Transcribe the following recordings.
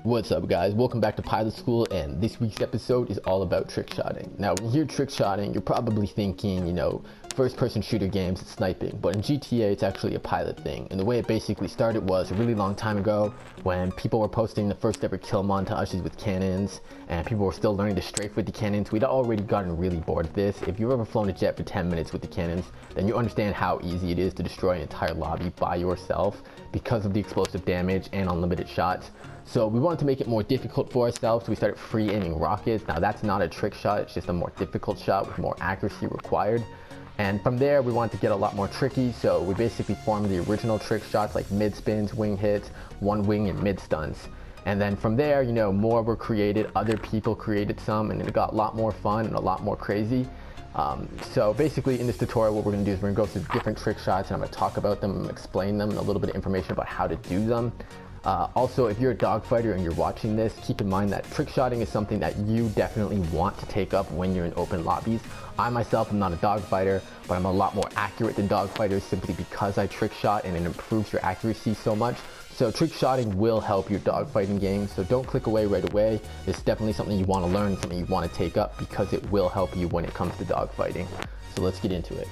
What's up guys, welcome back to Pilot School, and this week's episode is all about trickshotting. Now when you hear trickshotting, you're probably thinking, first person shooter games, it's sniping, but in GTA it's actually a pilot thing. And the way it basically started was a really long time ago when people were posting the first ever kill montages with cannons, and people were still learning to strafe with the cannons. We'd already gotten really bored of this. If you've ever flown a jet for 10 minutes with the cannons, then you understand how easy it is to destroy an entire lobby by yourself because of the explosive damage and unlimited shots. So we wanted to make it more difficult for ourselves, so we started free aiming rockets. Now that's not a trick shot, it's just a more difficult shot with more accuracy required. And from there we wanted to get a lot more tricky, so we basically formed the original trick shots like mid spins, wing hits, one wing, and mid stuns. And then from there, more were created, other people created some, and it got a lot more fun and a lot more crazy. So basically in this tutorial what we're going to do is we're going to go through different trick shots, and I'm going to talk about them, explain them, and a little bit of information about how to do them. Also, if you're a dogfighter and you're watching this, keep in mind that trickshotting is something that you definitely want to take up when you're in open lobbies. I myself am not a dogfighter, but I'm a lot more accurate than dogfighters simply because I trickshot, and it improves your accuracy so much. So trickshotting will help your dogfighting game, so don't click away right away. It's definitely something you want to learn, something you want to take up, because it will help you when it comes to dogfighting. So let's get into it.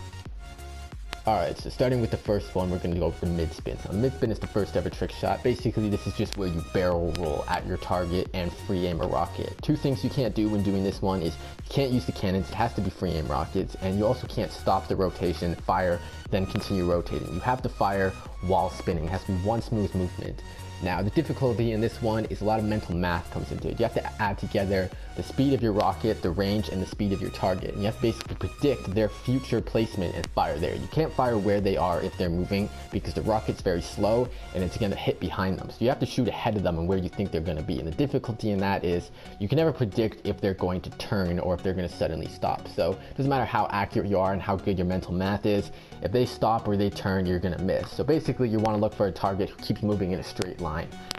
Alright, so starting with the first one, we're going to go for mid spin. So mid spin is the first ever trick shot. Basically, this is just where you barrel roll at your target and free aim a rocket. Two things you can't do when doing this one is you can't use the cannons, it has to be free aim rockets, and you also can't stop the rotation, fire, then continue rotating. You have to fire while spinning. It has to be one smooth movement. Now, the difficulty in this one is a lot of mental math comes into it. You have to add together the speed of your rocket, the range, and the speed of your target. And you have to basically predict their future placement and fire there. You can't fire where they are if they're moving because the rocket's very slow and it's going to hit behind them. So you have to shoot ahead of them and where you think they're going to be. And the difficulty in that is you can never predict if they're going to turn or if they're going to suddenly stop. So it doesn't matter how accurate you are and how good your mental math is. If they stop or they turn, you're going to miss. So basically you want to look for a target who keeps moving in a straight line.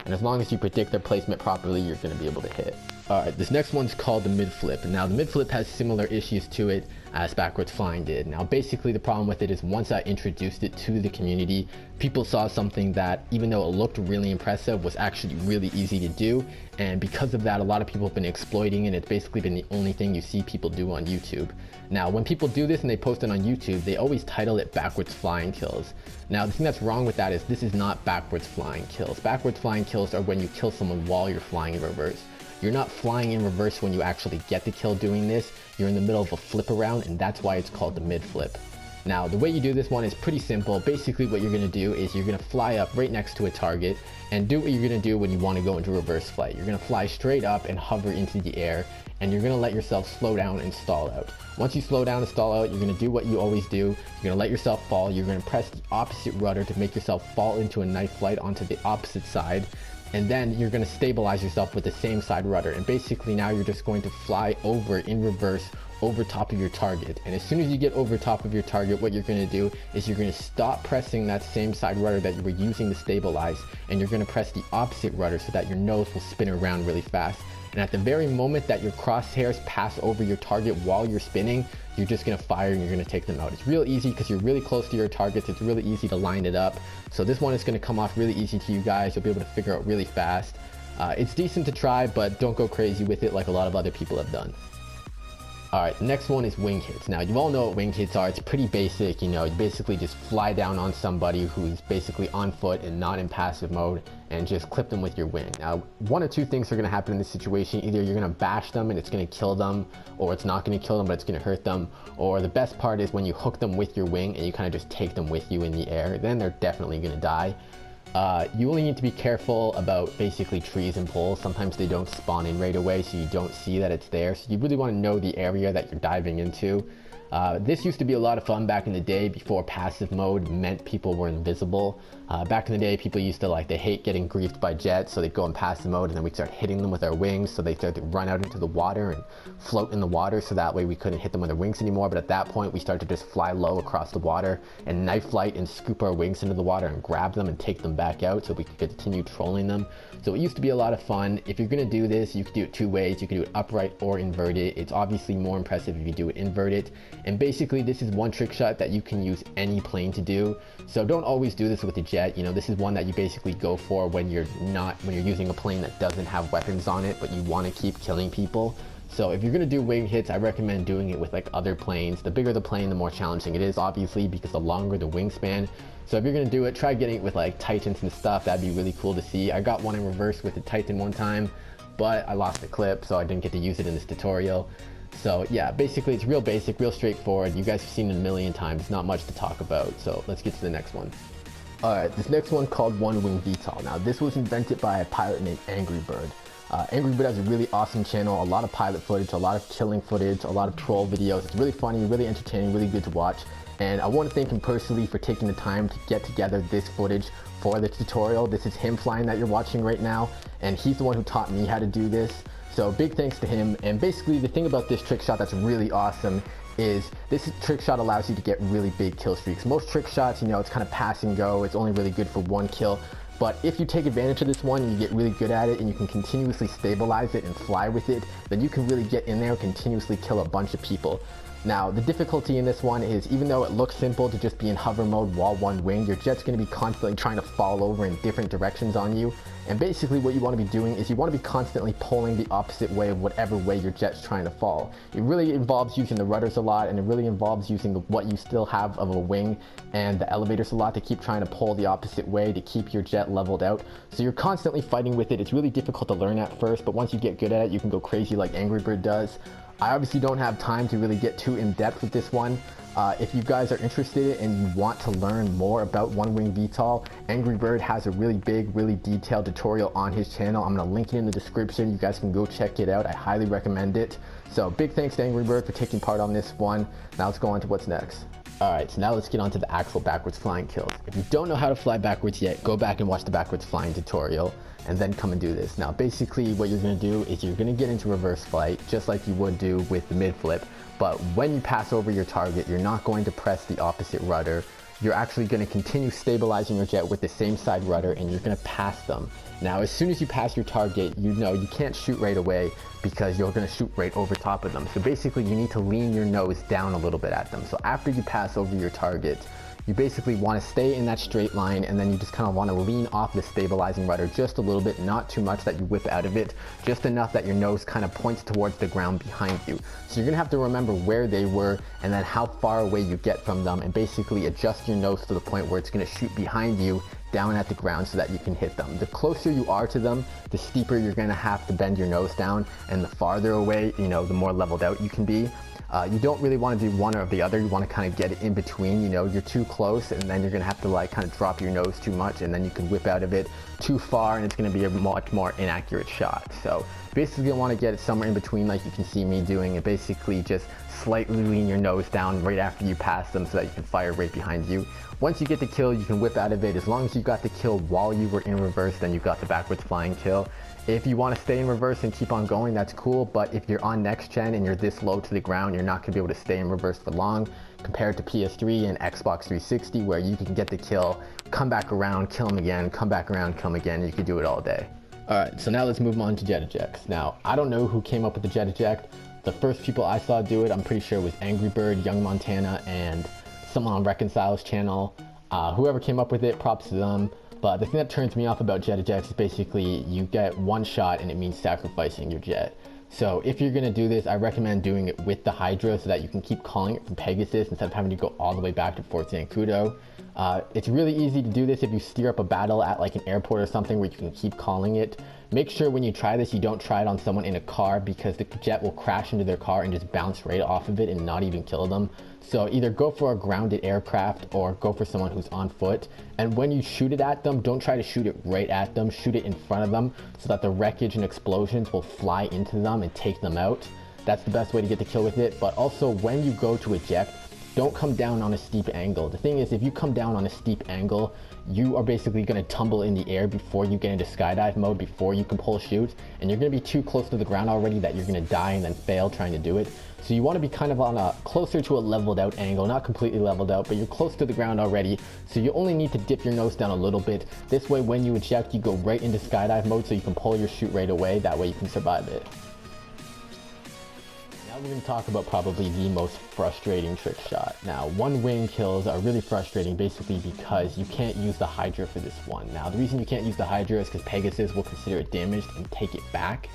And as long as you predict their placement properly, you're going to be able to hit. Alright, this next one's called the mid flip. And now the mid flip has similar issues to it as backwards flying did. Now basically the problem with it is once I introduced it to the community, people saw something that, even though it looked really impressive, was actually really easy to do. And because of that, a lot of people have been exploiting it. It's basically been the only thing you see people do on YouTube. Now when people do this and they post it on YouTube, they always title it backwards flying kills. Now the thing that's wrong with that is this is not backwards flying kills. Backwards flying kills are when you kill someone while you're flying in reverse. You're not flying in reverse when you actually get the kill doing this. You're in the middle of a flip around, and that's why it's called the mid flip. Now the way you do this one is pretty simple. Basically what you're going to do is you're going to fly up right next to a target and do what you're going to do when you want to go into reverse flight. You're going to fly straight up and hover into the air, and you're going to let yourself slow down and stall out. Once you slow down and stall out, you're going to do what you always do. You're going to let yourself fall. You're going to press the opposite rudder to make yourself fall into a knife flight onto the opposite side. And then you're going to stabilize yourself with the same side rudder. And basically now you're just going to fly over in reverse over top of your target. And as soon as you get over top of your target, what you're going to do is you're going to stop pressing that same side rudder that you were using to stabilize, and you're going to press the opposite rudder so that your nose will spin around really fast. And at the very moment that your crosshairs pass over your target while you're spinning, you're just going to fire and you're going to take them out. It's real easy because you're really close to your targets. It's really easy to line it up. So this one is going to come off really easy to you guys. You'll be able to figure out really fast. It's decent to try, but don't go crazy with it like a lot of other people have done. Alright, the next one is wing hits. Now you all know what wing hits are. It's pretty basic, you basically just fly down on somebody who's basically on foot and not in passive mode and just clip them with your wing. Now one of two things are going to happen in this situation. Either you're going to bash them and it's going to kill them, or it's not going to kill them but it's going to hurt them. Or the best part is when you hook them with your wing and you kind of just take them with you in the air, then they're definitely going to die. You only need to be careful about basically trees and poles. Sometimes they don't spawn in right away, so you don't see that it's there. So you really want to know the area that you're diving into. This used to be a lot of fun back in the day before passive mode meant people were invisible. Back in the day, people used to they hate getting griefed by jets, so they'd go in passive mode and then we'd start hitting them with our wings, so they started to run out into the water and float in the water, so that way we couldn't hit them with our wings anymore. But at that point, we started to just fly low across the water and knife flight and scoop our wings into the water and grab them and take them back out so we could continue trolling them. So it used to be a lot of fun. If you're going to do this, you could do it two ways. You can do it upright or inverted. It's obviously more impressive if you do it inverted. And basically, this is one trick shot that you can use any plane to do. So don't always do this with a jet. jet. You know, this is one that you basically go for when you're using a plane that doesn't have weapons on it, but you want to keep killing people. So if you're going to do wing hits, I recommend doing it with like other planes. The bigger the plane, the more challenging it is, obviously, because the longer the wingspan. So if you're going to do it, try getting it with like Titans and stuff. That'd be really cool to see. I got one in reverse with the Titan one time, but I lost the clip, so I didn't get to use it in this tutorial. So yeah, basically it's real basic, real straightforward. You guys have seen it a million times, not much to talk about. So let's get to the next one. Alright, this next one called One Wing v-tol. Now this was invented by a pilot named Angrybird. Angrybird has a really awesome channel, a lot of pilot footage, a lot of killing footage, a lot of troll videos. It's really funny, really entertaining, really good to watch. And I want to thank him personally for taking the time to get together this footage for the tutorial. This is him flying that you're watching right now, and he's the one who taught me how to do this. So big thanks to him. And basically the thing about this trick shot that's really awesome is this trick shot allows you to get really big kill streaks. Most trick shots, you know, it's kind of pass and go. It's only really good for one kill. But if you take advantage of this one and you get really good at it and you can continuously stabilize it and fly with it, then you can really get in there and continuously kill a bunch of people. Now, the difficulty in this one is, even though it looks simple to just be in hover mode while one wing, your jet's going to be constantly trying to fall over in different directions on you. And basically what you want to be doing is you want to be constantly pulling the opposite way of whatever way your jet's trying to fall. It really involves using the rudders a lot, and it really involves using what you still have of a wing and the elevators a lot to keep trying to pull the opposite way to keep your jet leveled out. So you're constantly fighting with it. It's really difficult to learn at first, but once you get good at it, you can go crazy like Angrybird does. I obviously don't have time to really get too in depth with this one. If you guys are interested and you want to learn more about One Wing v-tol, Angrybird has a really big, really detailed tutorial on his channel. I'm going to link it in the description. You guys can go check it out. I highly recommend it. So big thanks to Angrybird for taking part on this one. Now let's go on to what's next. Alright, so now let's get on to the actual backwards flying kills. If you don't know how to fly backwards yet, go back and watch the backwards flying tutorial and then come and do this. Now basically what you're going to do is you're going to get into reverse flight just like you would do with the mid flip, but when you pass over your target, you're not going to press the opposite rudder. You're actually going to continue stabilizing your jet with the same side rudder, and you're going to pass them. Now as soon as you pass your target, you know you can't shoot right away because you're going to shoot right over top of them. So basically you need to lean your nose down a little bit at them. So after you pass over your target, you basically want to stay in that straight line, and then you just kind of want to lean off the stabilizing rudder just a little bit, not too much that you whip out of it, just enough that your nose kind of points towards the ground behind you. So you're going to have to remember where they were and then how far away you get from them, and basically adjust your nose to the point where it's going to shoot behind you down at the ground so that you can hit them. The closer you are to them, the steeper you're going to have to bend your nose down, and the farther away, you know, the more leveled out you can be. You don't really want to do one or the other. You want to kind of get it in between. You know, you're too close and then you're going to have to like kind of drop your nose too much, and then you can whip out of it too far and it's going to be a much more inaccurate shot. So basically you want to get it somewhere in between, like you can see me doing it. Basically just slightly lean your nose down right after you pass them so that you can fire right behind you. Once you get the kill, you can whip out of it. As long as you got the kill while you were in reverse, then you got the backwards flying kill. If you want to stay in reverse and keep on going, that's cool, but if you're on next gen and you're this low to the ground, you're not going to be able to stay in reverse for long compared to PS3 and Xbox 360, where you can get the kill, come back around, kill them again, come back around, kill them again, you can do it all day. Alright, so now let's move on to jet ejects. Now, I don't know who came up with the jet eject. The first people I saw do it, I'm pretty sure, was Angrybird, Young Montana, and someone on Reconcile's channel. Whoever came up with it, props to them. But the thing that turns me off about jet ejects is basically you get one shot and it means sacrificing your jet. So if you're going to do this, I recommend doing it with the Hydra so that you can keep calling it from Pegasus instead of having to go all the way back to Fort Zancudo. It's really easy to do this if you steer up a battle at like an airport or something where you can keep calling it. Make sure when you try this, you don't try it on someone in a car, because the jet will crash into their car and just bounce right off of it and not even kill them. So either go for a grounded aircraft or go for someone who's on foot. And when you shoot it at them, don't try to shoot it right at them. Shoot it in front of them so that the wreckage and explosions will fly into them and take them out. That's the best way to get the kill with it. But also when you go to eject, don't come down on a steep angle. The thing is, if you come down on a steep angle, you are basically going to tumble in the air before you get into skydive mode, before you can pull shoot, and you're going to be too close to the ground already that you're going to die and then fail trying to do it. So you want to be kind of on a closer to a leveled out angle, not completely leveled out, but you're close to the ground already, so you only need to dip your nose down a little bit. This way when you eject, you go right into skydive mode so you can pull your shoot right away. That way you can survive it. Now we're going to talk about probably the most frustrating trick shot. Now, one wing kills are really frustrating basically because you can't use the Hydra for this one. Now, the reason you can't use the Hydra is because Pegasus will consider it damaged and take it back.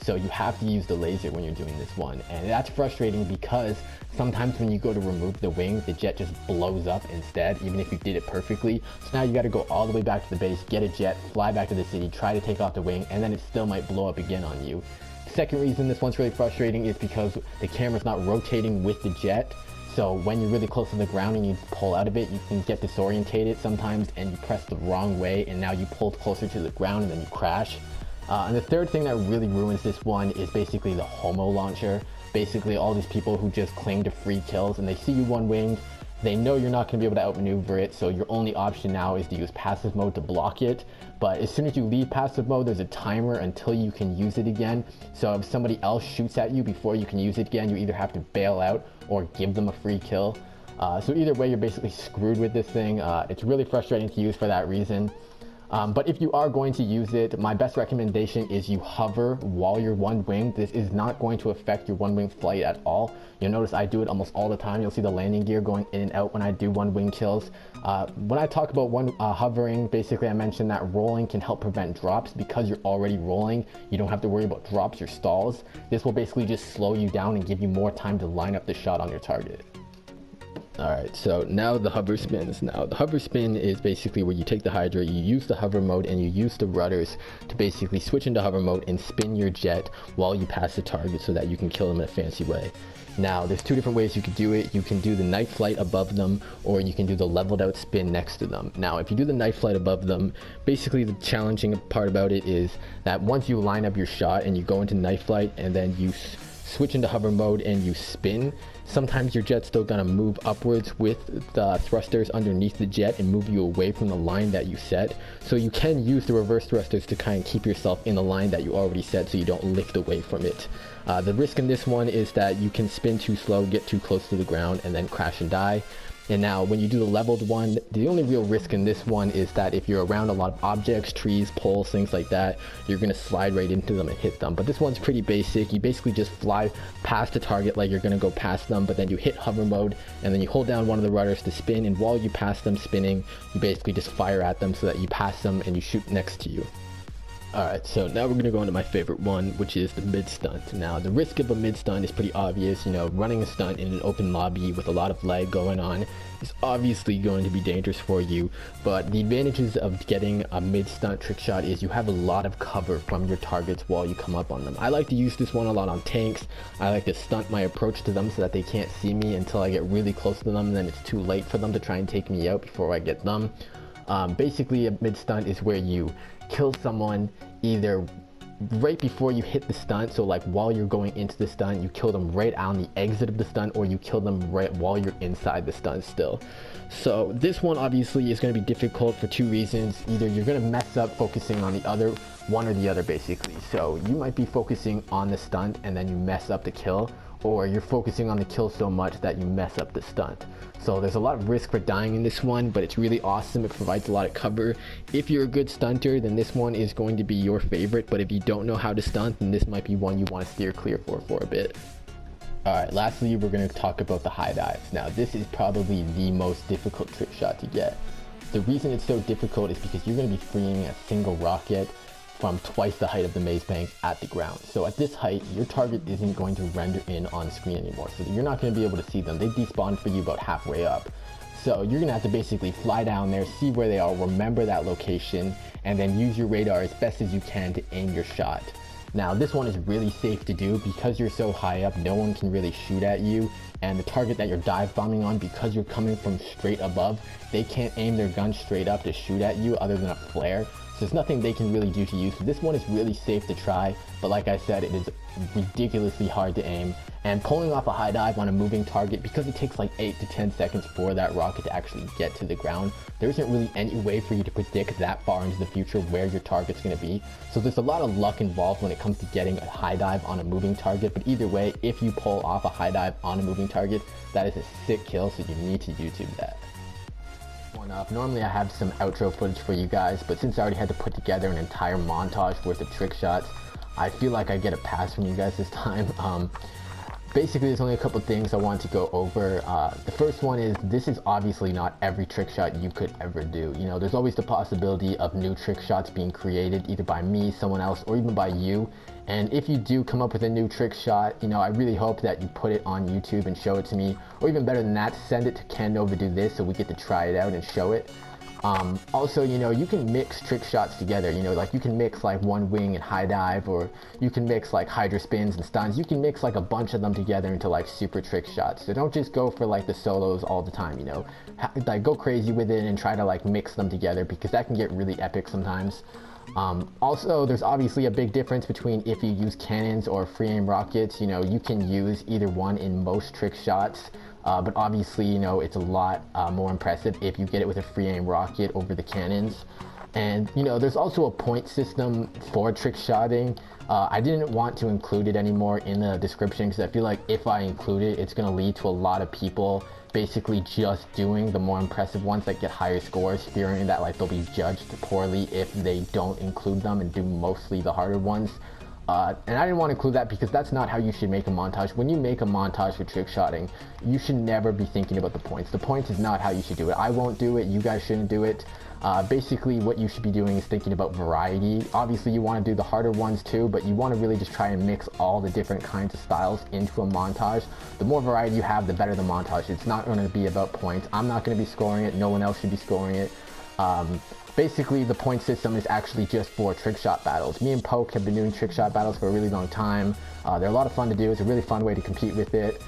So you have to use the laser when you're doing this one. And that's frustrating because sometimes when you go to remove the wing, the jet just blows up instead, even if you did it perfectly. So now you got to go all the way back to the base, get a jet, fly back to the city, try to take off the wing, and then it still might blow up again on you. Second reason this one's really frustrating is because the camera's not rotating with the jet. So when you're really close to the ground and you pull out of it, you can get disorientated sometimes and you press the wrong way and now you pull closer to the ground and then you crash. And the third thing that really ruins this one is basically the homo launcher. Basically all these people who just cling to free kills and they see you one winged, they know you're not going to be able to outmaneuver it, so your only option now is to use passive mode to block it. But as soon as you leave passive mode, there's a timer until you can use it again. So if somebody else shoots at you before you can use it again, you either have to bail out or give them a free kill. So either way, you're basically screwed with this thing. It's really frustrating to use for that reason. But if you are going to use it, my best recommendation is you hover while you're one wing. This is not going to affect your one wing flight at all. You'll notice I do it almost all the time. You'll see the landing gear going in and out when I do one wing kills. When I talk about hovering, basically I mentioned that rolling can help prevent drops because you're already rolling. You don't have to worry about drops or stalls. This will basically just slow you down and give you more time to line up the shot on your target. Alright, so now the hover spins. Now the hover spin is basically where you take the Hydra, you use the hover mode and you use the rudders to basically switch into hover mode and spin your jet while you pass the target so that you can kill them in a fancy way. Now there's two different ways you could do it. You can do the night flight above them or you can do the leveled out spin next to them. Now if you do the night flight above them, basically the challenging part about it is that once you line up your shot and you go into night flight and then you switch into hover mode and you spin, sometimes your jet's still gonna move upwards with the thrusters underneath the jet and move you away from the line that you set. So you can use the reverse thrusters to kind of keep yourself in the line that you already set so you don't lift away from it. The risk in this one is that you can spin too slow, get too close to the ground, and then crash and die. And now when you do the leveled one, the only real risk in this one is that if you're around a lot of objects, trees, poles, things like that, you're going to slide right into them and hit them. But this one's pretty basic. You basically just fly past the target like you're going to go past them, but then you hit hover mode and then you hold down one of the rudders to spin, and while you pass them spinning, you basically just fire at them so that you pass them and you shoot next to you. Alright, so now we're going to go into my favorite one, which is the mid stunt. Now, the risk of a mid stunt is pretty obvious. You know, running a stunt in an open lobby with a lot of lag going on is obviously going to be dangerous for you, but the advantages of getting a mid stunt trick shot is you have a lot of cover from your targets while you come up on them. I like to use this one a lot on tanks. I like to stunt my approach to them so that they can't see me until I get really close to them, and then it's too late for them to try and take me out before I get them. Basically, a mid stunt is where you kill someone either right before you hit the stunt, so like while you're going into the stunt, you kill them right on the exit of the stunt, or you kill them right while you're inside the stunt still. So this one obviously is going to be difficult for two reasons. Either you're going to mess up focusing on the other one or the other basically. So you might be focusing on the stunt and then you mess up the kill, or you're focusing on the kill so much that you mess up the stunt. So there's a lot of risk for dying in this one, but it's really awesome. It provides a lot of cover. If you're a good stunter, then this one is going to be your favorite, but if you don't know how to stunt, then this might be one you want to steer clear for a bit. Alright, lastly, we're going to talk about the high dives. Now, this is probably the most difficult trick shot to get. The reason it's so difficult is because you're going to be freeing a single rocket from twice the height of the maze bank at the ground. So at this height, your target isn't going to render in on screen anymore. So you're not going to be able to see them. They despawn for you about halfway up. So you're going to have to basically fly down there, see where they are, remember that location, and then use your radar as best as you can to aim your shot. Now this one is really safe to do because you're so high up, no one can really shoot at you, and the target that you're dive bombing on, because you're coming from straight above, they can't aim their gun straight up to shoot at you other than a flare. So there's nothing they can really do to you. So this one is really safe to try, but like I said, it is ridiculously hard to aim. And pulling off a high dive on a moving target, because it takes like 8 to 10 seconds for that rocket to actually get to the ground, there isn't really any way for you to predict that far into the future where your target's going to be. So there's a lot of luck involved when it comes to getting a high dive on a moving target, but either way, if you pull off a high dive on a moving target, that is a sick kill, so you need to YouTube that. One up. Normally I have some outro footage for you guys, but since I already had to put together an entire montage worth of trick shots, I feel like I get a pass from you guys this time. basically there's only a couple things I want to go over. The first one is, this is obviously not every trick shot you could ever do. You know, there's always the possibility of new trick shots being created either by me, someone else, or even by you. And if you do come up with a new trick shot, you know, I really hope that you put it on YouTube and show it to me, or even better than that, send it to Ken over to this so we get to try it out and show it. Also, you know, you can mix trick shots together, you know, like you can mix like one wing and high dive, or you can mix like hydra spins and stuns. You can mix like a bunch of them together into like super trick shots. So don't just go for like the solos all the time, you know, like go crazy with it and try to like mix them together, because that can get really epic sometimes. Also, there's obviously a big difference between if you use cannons or free aim rockets. You know, you can use either one in most trick shots. But obviously, you know, it's a lot more impressive if you get it with a free aim rocket over the cannons. And, you know, there's also a point system for trick shotting. I didn't want to include it anymore in the description, because I feel like if I include it, it's going to lead to a lot of people basically just doing the more impressive ones that get higher scores, fearing that like they'll be judged poorly if they don't include them and do mostly the harder ones. And I didn't want to include that because that's not how you should make a montage. When you make a montage for trick shotting, you should never be thinking about the points. The points is not how you should do it. I won't do it. You guys shouldn't do it. Basically, what you should be doing is thinking about variety. Obviously, you want to do the harder ones too, but you want to really just try and mix all the different kinds of styles into a montage. The more variety you have, the better the montage. It's not going to be about points. I'm not going to be scoring it. No one else should be scoring it. Basically, the point system is actually just for trick shot battles. Me and Poke have been doing trick shot battles for a really long time. They're a lot of fun to do. It's a really fun way to compete with it.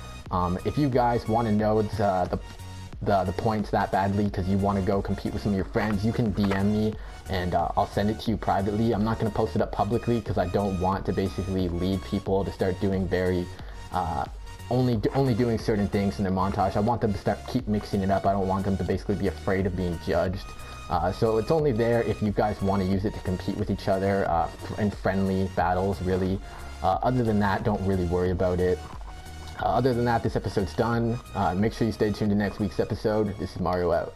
If you guys want to know the points that badly because you want to go compete with some of your friends, you can DM me and I'll send it to you privately. I'm not going to post it up publicly because I don't want to basically lead people to start doing very only doing certain things in their montage. I want them to keep mixing it up. I don't want them to basically be afraid of being judged. So it's only there if you guys want to use it to compete with each other in friendly battles, really. Other than that, don't really worry about it. Other than that, this episode's done. Make sure you stay tuned to next week's episode. This is Mario out.